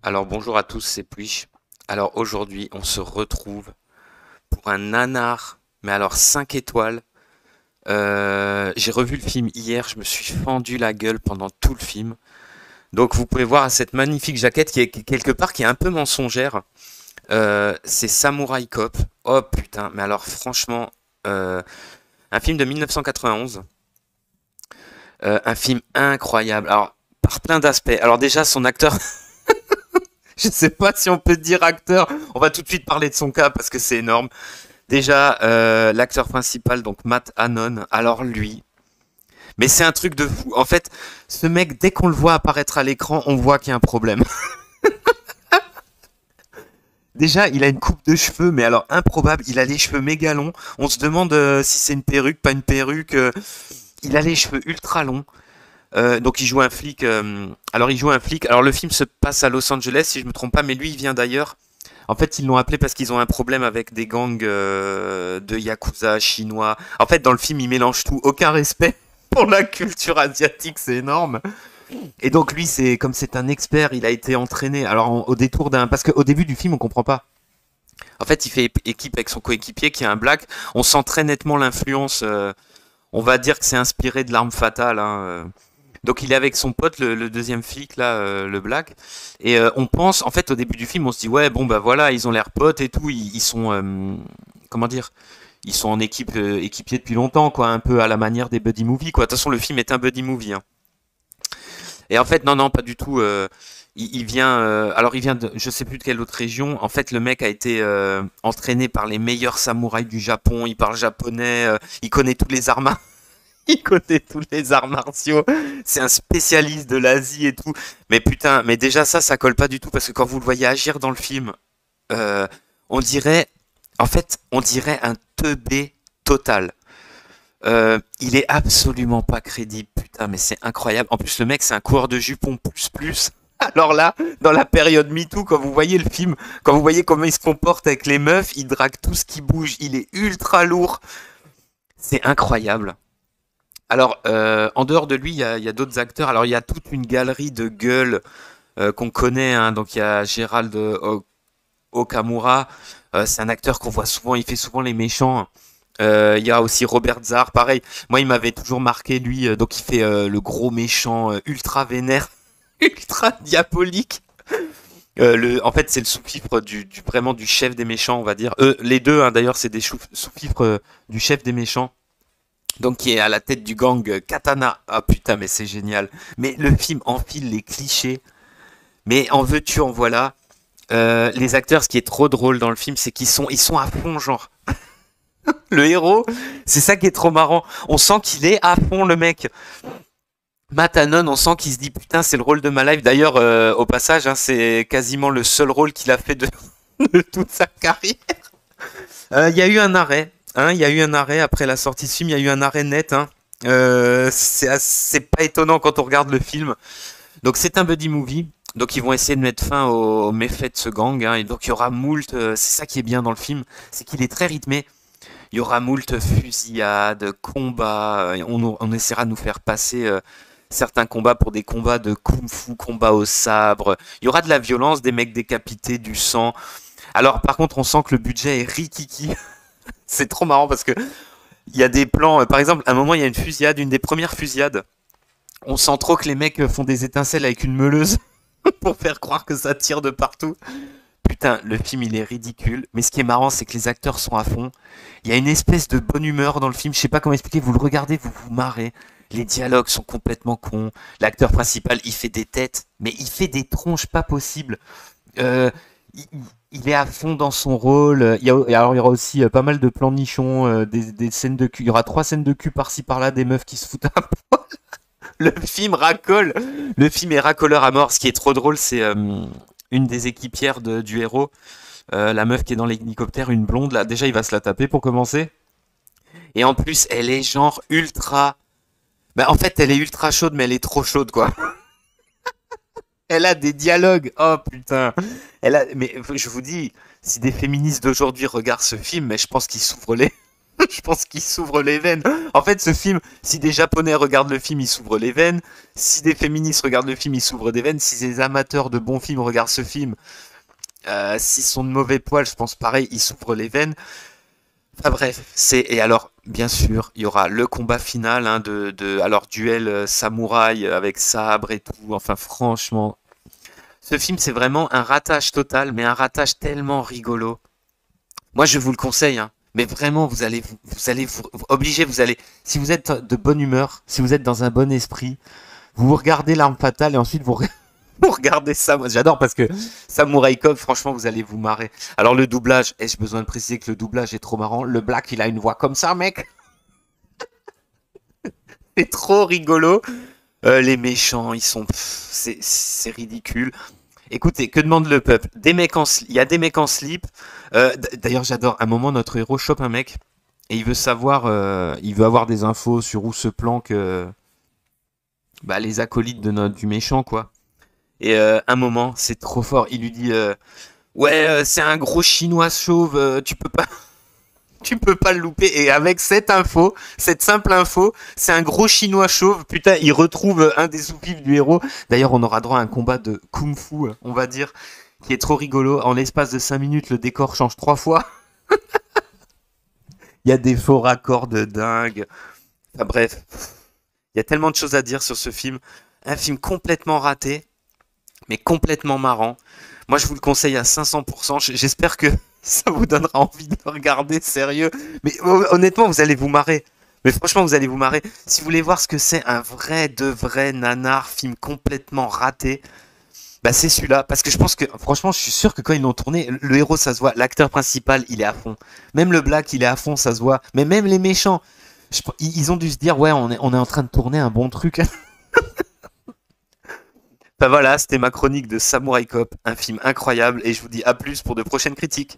Alors bonjour à tous, c'est Puich. Alors aujourd'hui, on se retrouve pour un nanar, mais alors 5 étoiles. J'ai revu le film hier, je me suis fendu la gueule pendant tout le film. Donc vous pouvez voir cette magnifique jaquette qui est quelque part qui est un peu mensongère. C'est Samurai Cop. Oh putain, mais alors franchement, un film de 1991. Un film incroyable. Alors par plein d'aspects. Alors déjà son acteur. Je sais pas si on peut dire acteur. On va tout de suite parler de son cas parce que c'est énorme. Déjà, l'acteur principal, donc Matt Hannon. Alors lui, mais c'est un truc de fou. En fait, ce mec, dès qu'on le voit apparaître à l'écran, on voit qu'il y a un problème. Déjà, il a une coupe de cheveux, mais alors improbable. Il a les cheveux méga longs. On se demande si c'est une perruque, pas une perruque. Il a les cheveux ultra longs. Donc il joue un flic. Alors il joue un flic. Alors le film se passe à Los Angeles, si je me trompe pas, mais lui il vient d'ailleurs. En fait, ils l'ont appelé parce qu'ils ont un problème avec des gangs de yakuza chinois. En fait, dans le film, ils mélangent tout. Aucun respect pour la culture asiatique, c'est énorme. Et donc lui, c'est comme c'est un expert, il a été entraîné. Alors au détour d'un, parce qu'au début du film, on comprend pas. En fait, il fait équipe avec son coéquipier qui est un black. On sent très nettement l'influence. On va dire que c'est inspiré de l'arme fatale. Hein. Donc il est avec son pote, le deuxième flic là, le black, et on pense, en fait, au début du film, on se dit ouais, bon bah voilà, ils ont l'air potes et tout, ils sont, comment dire, ils sont en équipe, équipiers depuis longtemps, quoi, un peu à la manière des buddy movies, quoi. De toute façon, le film est un buddy movie. Hein. Et en fait, non, non, pas du tout. Il vient, alors il vient de, je sais plus de quelle autre région. En fait, le mec a été entraîné par les meilleurs samouraïs du Japon. Il parle japonais, il connaît tous les arts. Il connaît tous les arts martiaux. C'est un spécialiste de l'Asie et tout. Mais putain, mais déjà ça colle pas du tout parce que quand vous le voyez agir dans le film, euh, on dirait, en fait, on dirait un teubé total. Il est absolument pas crédible, putain, mais c'est incroyable. En plus, le mec, c'est un coureur de jupons plus plus. Alors là, dans la période MeToo, quand vous voyez le film, quand vous voyez comment il se comporte avec les meufs, il drague tout ce qui bouge, il est ultra lourd. C'est incroyable. Alors, en dehors de lui, il y a d'autres acteurs. Alors, il y a toute une galerie de gueules qu'on connaît. Hein. Donc, il y a Gérald Okamura. C'est un acteur qu'on voit souvent. Il fait souvent les méchants. Il y a aussi Robert Zar. Pareil, moi, il m'avait toujours marqué, lui. Donc, il fait le gros méchant ultra vénère, ultra diabolique. En fait, c'est le sous-fifre vraiment du chef des méchants, on va dire. Les deux, hein, d'ailleurs, c'est des sous-fifres du chef des méchants. Donc qui est à la tête du gang Katana. Ah putain, mais c'est génial. Mais le film enfile les clichés. Mais en veux-tu, en voilà. Les acteurs, ce qui est trop drôle dans le film, c'est qu'ils sont à fond, genre. Le héros, c'est ça qui est trop marrant. On sent qu'il est à fond, le mec. Matt Hannon, on sent qu'il se dit putain, c'est le rôle de ma life. D'ailleurs, au passage, hein, c'est quasiment le seul rôle qu'il a fait de, de toute sa carrière. Il y a eu un arrêt. Hein, il y a eu un arrêt après la sortie de ce film. Il y a eu un arrêt net. Hein. C'est pas étonnant quand on regarde le film. Donc c'est un buddy movie. Donc ils vont essayer de mettre fin aux méfaits de ce gang. Hein, et donc il y aura moult. C'est ça qui est bien dans le film, c'est qu'il est très rythmé. Il y aura moult fusillades, combats. On essaiera de nous faire passer certains combats pour des combats de kung-fu, combats au sabre. Il y aura de la violence, des mecs décapités, du sang. Alors par contre, on sent que le budget est rikiki. C'est trop marrant parce que il y a des plans, par exemple, à un moment, il y a une fusillade, une des premières fusillades. On sent trop que les mecs font des étincelles avec une meuleuse pour faire croire que ça tire de partout. Putain, le film, il est ridicule. Mais ce qui est marrant, c'est que les acteurs sont à fond. Il y a une espèce de bonne humeur dans le film. Je sais pas comment expliquer. Vous le regardez, vous vous marrez. Les dialogues sont complètement cons. L'acteur principal, il fait des têtes, mais il fait des tronches pas possibles. Euh, il, il est à fond dans son rôle. Alors, il y aura aussi pas mal de plans nichons, des scènes de cul. Il y aura 3 scènes de cul par-ci par-là, des meufs qui se foutent un peu. Le film racole. Le film est racoleur à mort. Ce qui est trop drôle, c'est une des équipières du héros, la meuf qui est dans l'hélicoptère, une blonde. Là, déjà, il va se la taper pour commencer. Et en plus, elle est genre ultra. Bah, en fait, elle est ultra chaude, mais elle est trop chaude, quoi. Elle a des dialogues. Oh putain. Mais je vous dis, si des féministes d'aujourd'hui regardent ce film, mais je pense qu'ils s'ouvrent les. Je pense qu'il s'ouvre les veines. En fait, ce film, si des Japonais regardent le film, ils s'ouvrent les veines. Si des féministes regardent le film, ils s'ouvrent des veines. Si des amateurs de bons films regardent ce film, s'ils sont de mauvais poil, je pense pareil, ils s'ouvrent les veines. Enfin bref, et alors bien sûr, il y aura le combat final hein, alors duel samouraï avec sabre et tout. Enfin franchement, ce film c'est vraiment un ratage total, mais un ratage tellement rigolo. Moi je vous le conseille, hein. Mais vraiment vous allez vous obliger, vous allez si vous êtes de bonne humeur, si vous êtes dans un bon esprit, vous regardez l'arme fatale et ensuite vous regardez ça. Moi j'adore parce que Samurai Cop, franchement vous allez vous marrer. Alors le doublage, ai-je besoin de préciser que le doublage est trop marrant. Le Black il a une voix comme ça mec. C'est trop rigolo. Les méchants, ils sont, c'est ridicule. Écoutez, que demande le peuple? Il y a des mecs en slip. D'ailleurs, j'adore. À un moment, notre héros chope un mec et il veut savoir, il veut avoir des infos sur où se planquent bah, les acolytes du méchant, quoi. Et un moment, c'est trop fort. Il lui dit, ouais, c'est un gros chinois chauve. Tu peux pas le louper. Et avec cette info, cette simple info, c'est un gros chinois chauve. Putain, il retrouve un des sous-fifs du héros. D'ailleurs, on aura droit à un combat de kung-fu, on va dire, qui est trop rigolo. En l'espace de 5 minutes, le décor change 3 fois. Il y a des faux raccords de dingue. Enfin bref, il y a tellement de choses à dire sur ce film. Un film complètement raté, mais complètement marrant. Moi, je vous le conseille à 500%. J'espère que ça vous donnera envie de le regarder, sérieux. Mais honnêtement, vous allez vous marrer. Mais franchement, vous allez vous marrer. Si vous voulez voir ce que c'est un vrai, de vrai nanar, film complètement raté, bah c'est celui-là. Parce que je pense que, franchement, je suis sûr que quand ils l'ont tourné, le héros, ça se voit. L'acteur principal, il est à fond. Même le Black, il est à fond, ça se voit. Mais même les méchants, ils ont dû se dire, ouais, on est en train de tourner un bon truc. Enfin voilà, c'était ma chronique de Samurai Cop, un film incroyable, et je vous dis à plus pour de prochaines critiques.